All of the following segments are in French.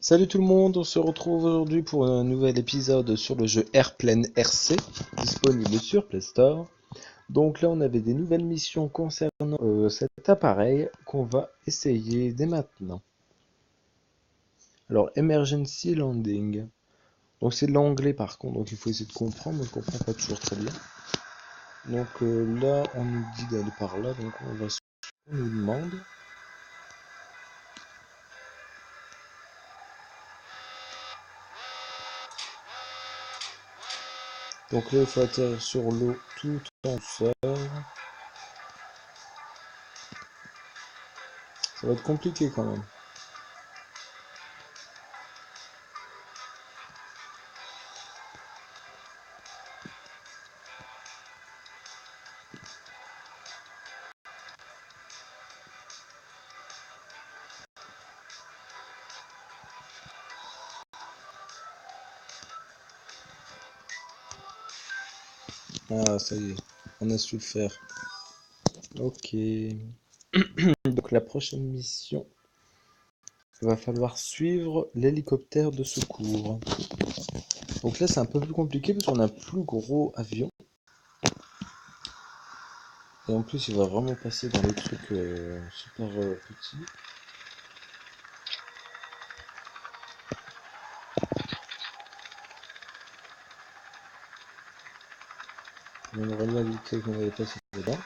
Salut tout le monde, on se retrouve aujourd'hui pour un nouvel épisode sur le jeu Airplane RC, disponible sur Play Store. Donc là on avait des nouvelles missions concernant cet appareil qu'on va essayer dès maintenant. Alors Emergency Landing. Donc c'est de l'anglais par contre, donc il faut essayer de comprendre, on ne comprend pas toujours très bien. Donc là on nous dit d'aller par là, donc on va on nous demande. Donc là il faut atterrir sur l'eau tout en douceur. Ça va être compliqué quand même. Ah ça y est, on a su le faire. Ok. Donc la prochaine mission, il va falloir suivre l'hélicoptère de secours. Donc là c'est un peu plus compliqué parce qu'on a un plus gros avion. Et en plus il va vraiment passer dans les trucs super petits. On aurait bien évité qu'on avait passé dedans.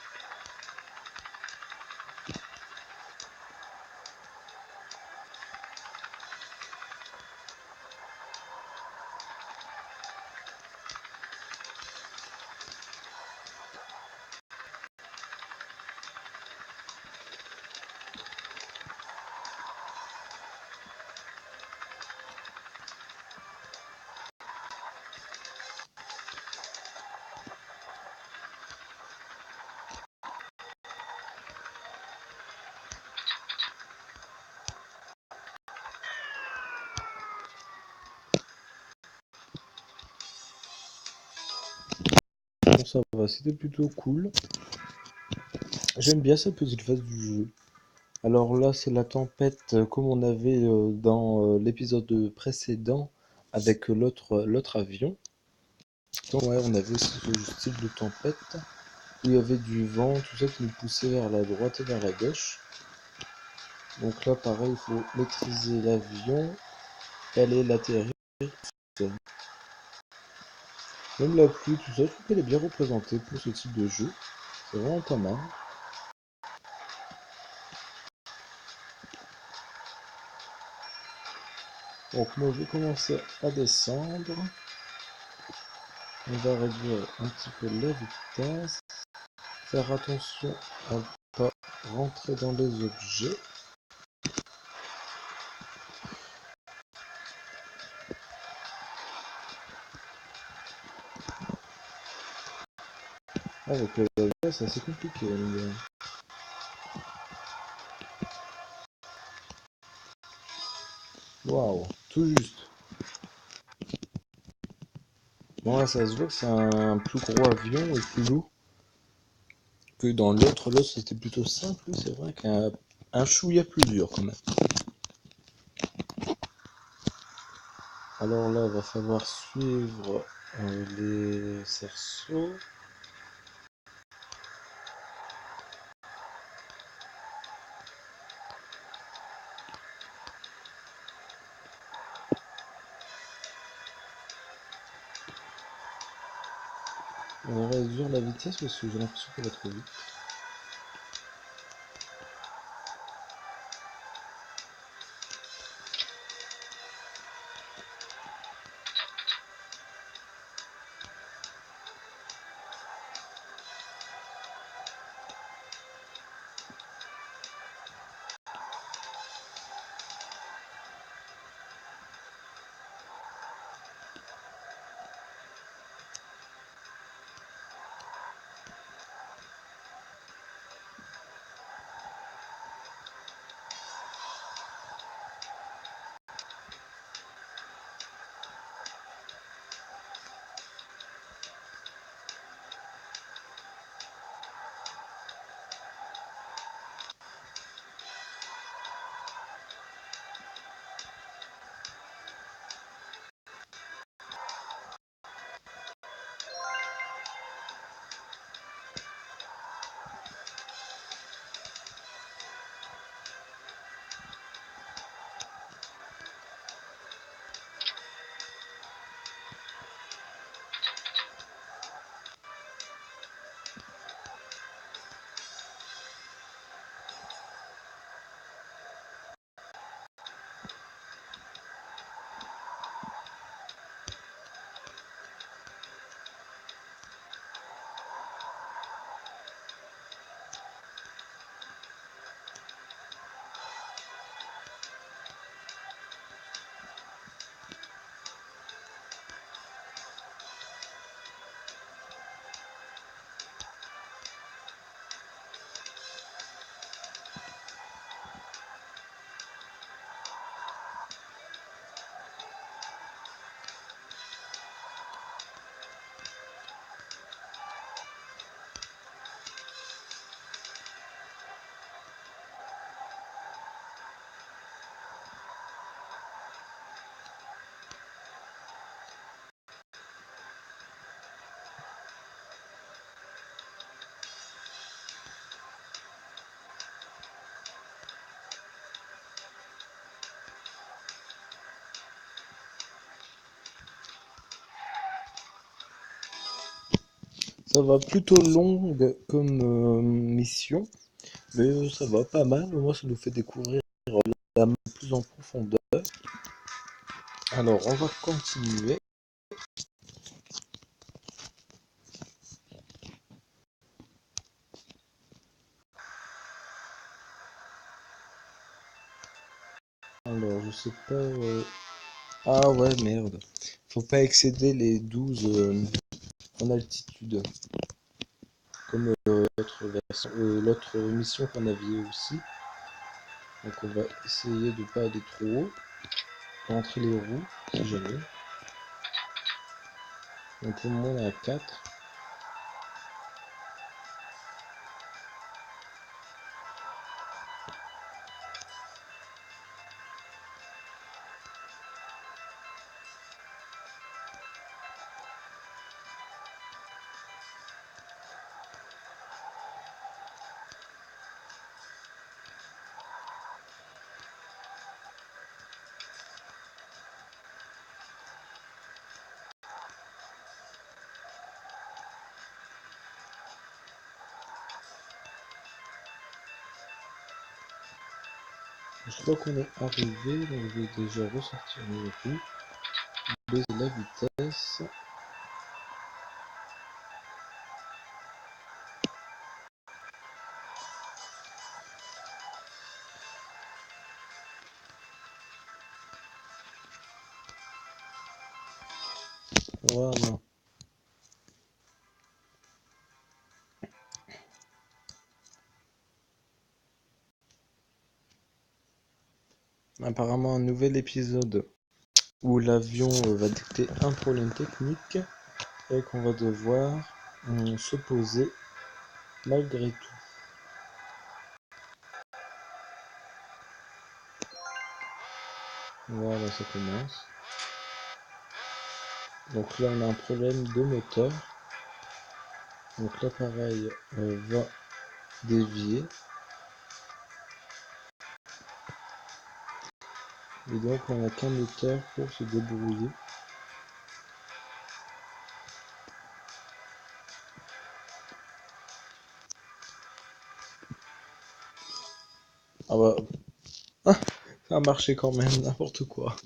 Bon ça va, c'était plutôt cool. J'aime bien cette petite phase du jeu. Alors là c'est la tempête comme on avait dans l'épisode précédent avec l'autre avion. Donc ouais, on avait aussi ce style de tempête où il y avait du vent, tout ça qui nous poussait vers la droite et vers la gauche. Donc là, pareil, il faut maîtriser l'avion, aller l'atterrir. Même la pluie, tout ça, je trouve qu'elle est bien représentée pour ce type de jeu. C'est vraiment pas mal. Donc moi, je vais commencer à descendre. On va réduire un petit peu la vitesse. Faire attention à ne pas rentrer dans les objets. Avec le level, c'est assez compliqué. Waouh, tout juste. Bon là, ça se voit que c'est un plus gros avion et plus lourd que dans l'autre. L'autre, c'était plutôt simple. C'est vrai qu'un chouïa plus dur quand même. Alors là, il va falloir suivre les cerceaux. On va réduire la vitesse parce que j'ai l'impression qu'elle va trop vite. Ça va plutôt longue comme mission, mais ça va pas mal. Au moins, ça nous fait découvrir la map plus en profondeur. Alors, on va continuer. Alors, je sais pas. Ah ouais, merde. Faut pas excéder les 12 en altitude. Comme l'autre mission qu'on avait aussi. Donc, on va essayer de pas aller trop haut. Rentrer les roues, si jamais. Donc, pour le moment, on est à 4. Je crois qu'on est arrivé, donc je vais déjà ressortir mes roues, baisser la vitesse. Voilà. Apparemment un nouvel épisode où l'avion va dicter un problème technique et qu'on va devoir se poser malgré tout. Voilà, ça commence. Donc là on a un problème de moteur. Donc l'appareil va dévier. Et donc on n'a qu'un moteur pour se débrouiller. Ah bah, ça a marché quand même, n'importe quoi.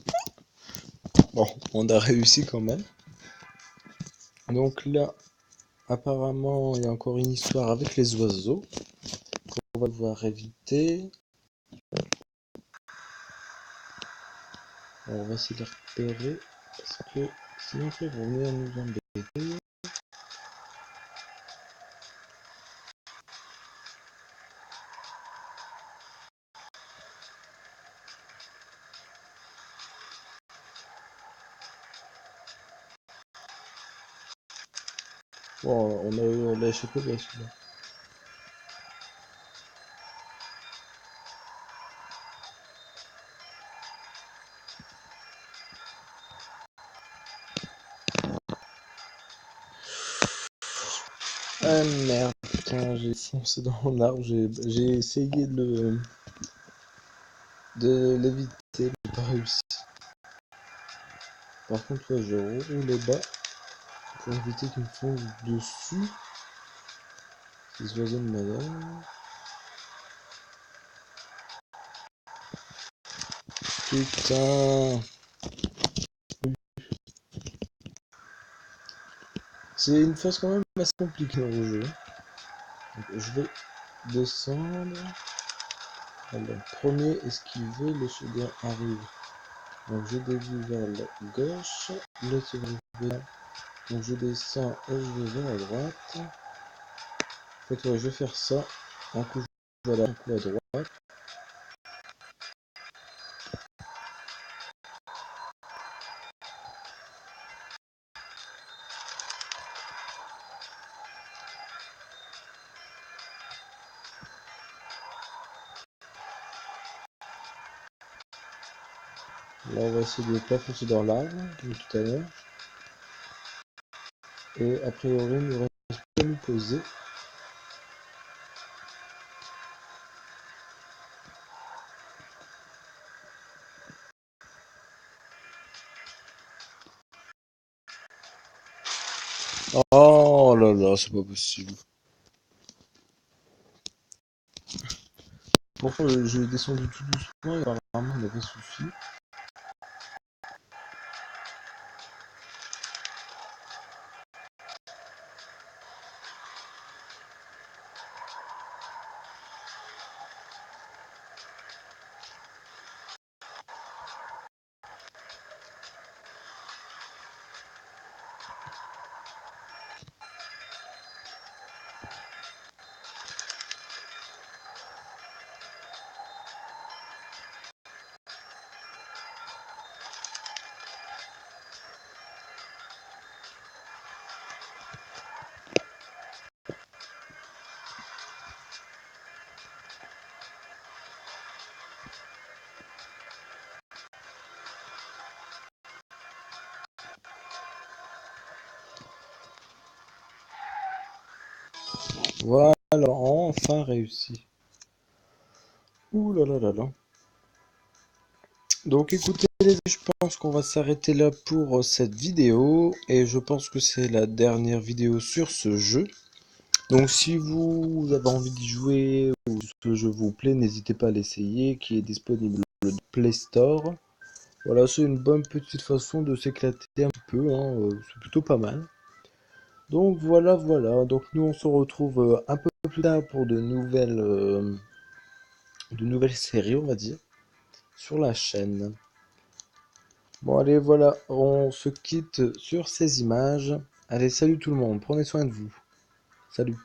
Bon, on a réussi quand même. Donc là, apparemment, il y a encore une histoire avec les oiseaux qu'on va devoir éviter. Alors, on va essayer de les repérer parce que sinon ils vont venir nous embêter. Bon, on l'a échappé là celui-là. Ah merde, putain, j'ai foncé dans l'arbre, j'ai essayé de l'éviter, mais j'ai pas réussi. Par contre, là, je roule bas pour éviter qu'il me fonce dessus. Ces oiseaux de madame. Putain. C'est une phase quand même assez compliquée dans le jeu. Donc, je vais descendre. Alors, premier esquiver, le second arrive. Donc je dévie vers la gauche, l'autre se dirige vers. Donc je descends et je vais vers la droite. En fait, ouais, je vais faire ça. Un coup je vais à un coup à droite. Là, on va essayer de ne pas foncer dans l'arbre, comme tout à l'heure. Et a priori, il nous reste plus à nous poser. Oh là là, c'est pas possible. Pourtant, je l'ai descendu tout doucement et apparemment, il n'y a pas de souci. Voilà, enfin réussi. Ouh là là là là. Donc écoutez les amis, je pense qu'on va s'arrêter là pour cette vidéo et je pense que c'est la dernière vidéo sur ce jeu. Donc si vous avez envie d'y jouer ou ce jeu vous plaît, n'hésitez pas à l'essayer, qui est disponible dans le Play Store. Voilà, c'est une bonne petite façon de s'éclater un petit peu, hein, c'est plutôt pas mal. Donc voilà, voilà. Donc nous on se retrouve un peu plus tard pour de nouvelles séries, on va dire, sur la chaîne. Bon allez, voilà, on se quitte sur ces images. Allez, salut tout le monde, prenez soin de vous. Salut.